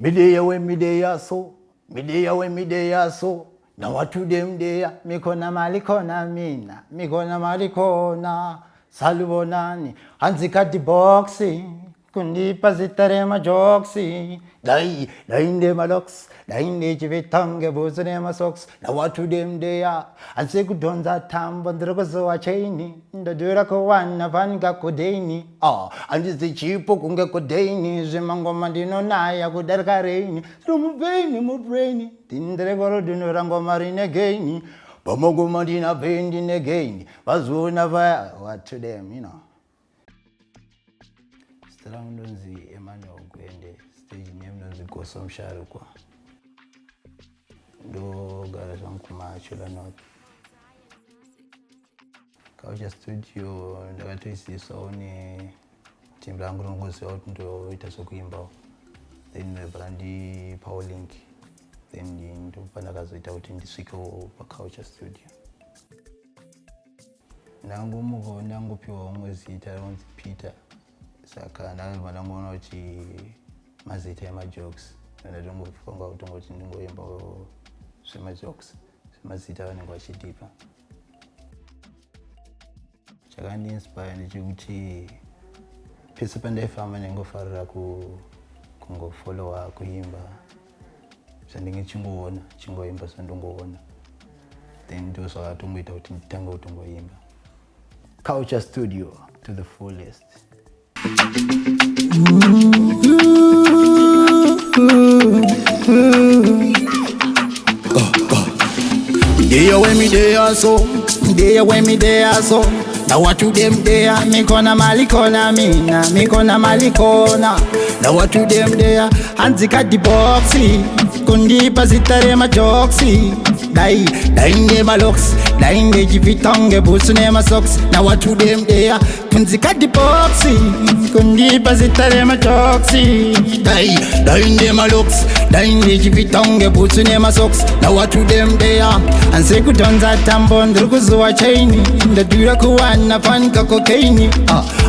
Midea when midea so, midea when midea so. Now what to them there? Mikona malikona mina, mikona malikona, salubonani, anzikati boxing. Kundipa zitarema joksi, dai in them locks, dai ne chivitange buzanema socks. Now what to them they are? And say good on that time, but there was a chainy, the Durako one, a vanga kodeni. And it's the cheapo kunga kodeni, Zimango Mandino Naya, Gudargarini, Rumuveni, Mubraini, Tindregoro Durango Marine again, Pomogo Madina bending again, Bazuna, what to them, you know. Ndonzi Emmanuel Gwende stage name ndonzi Goso Msharukwa ndo gara zankuma Chula North Culture Studio ndakatoisisa one team langu rongozi out ndo itasokuimba then brandi Power Link then ndo panakazoita kuti ndiswikewo pa Culture Studio nangu mugo nangu piwa mwezi itaronzi Peter saka nawe vanangona uchi mazita ema-jokes ndongofunga kuti ngoti ndingoimba zvema-jokes zvemazita vanenge vachidipa chakandiinspire ndechekuti pese pandaifamba ndaingofarira kungofollowa kuimba zvandinge chingoimba zvandingoona then ndo zvakatongoita kuti nditange kutongoimba Culture Studio to the fullest. Midea when midea so, midea when midea so. Now what to them there? Mikona malikona mina, mikona malikona. Now what to them there? Anzika di boxy, kundipa zitarema joksi. Dai ne malox, dai ne jivitange busune ma socks. Now what to them there? Kunzika di boxy, kundipa zitarema joksi. Dai ne malox, dai ne jivitange busune ma socks. Now what to them there? And say good on that tambon, drukuzuwa chaini, the durakuwa na fanika kokaini.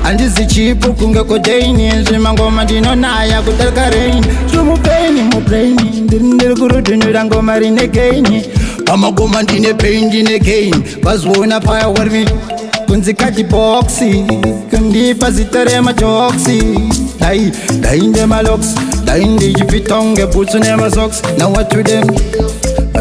And this is cheap kunga kodeni, zimango madino naya kutalkareni. Sumupeni mubraini, ndindirukuru dunurango marine gaini. Pamago mandine pain again, bazwona paya warmi. Kunzikati boxy, kundipa zitarema joksi. Dai ne malox, dai ne jivitonge butsune ma socks. Now what to them?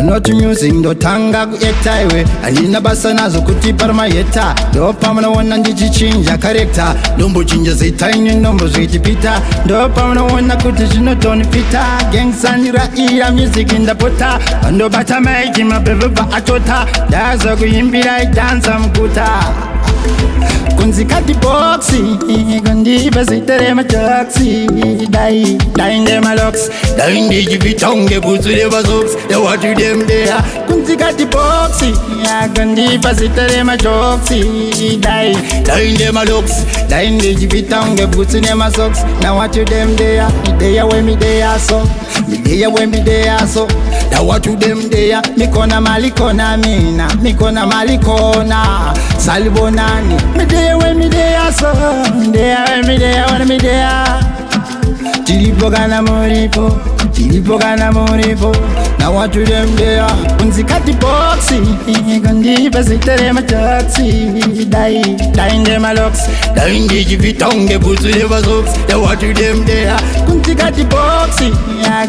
Not music ndo tanga kuekta iwe alina basa nazo kuti parma yeta ndo pamana wana ndichinja character ndombo chinja zitaini ndombo zitipita ndo pamana wana kuti chinotoni pita gangsanira ira music ndapota ndo bata maiki mabebe ba atota daza kuimbira dansa mkuta kunzikati boxy kundipa zitarema joksi dai ne malox dai ne jivitonge butsune ma socks. Now what to them there? Kunzikati boxy kundipa zitarema joksi dai ne malox dai ne jivitonge butsune ma socks. Now what to them there? Midea when midea so, midea when midea so. Now what to them there? Mikona malikona mina, mikona malikona, salibonani. Midea when midea so, midea when midea when midea. Chilipo kana moripo. Now what to them there? Kunzikati boxy, kundipa zitarema joksi. Dai ne malox, dai ne jivitonge butsune ma socks. Now what to them there? Kunzikati boxy,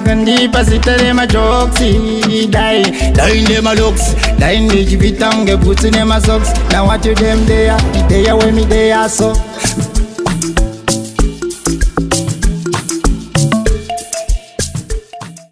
kundipa zitarema joksi. Dai ne malox, dai ne jivitonge butsune ma socks. Now what to them there? Midea when midea so.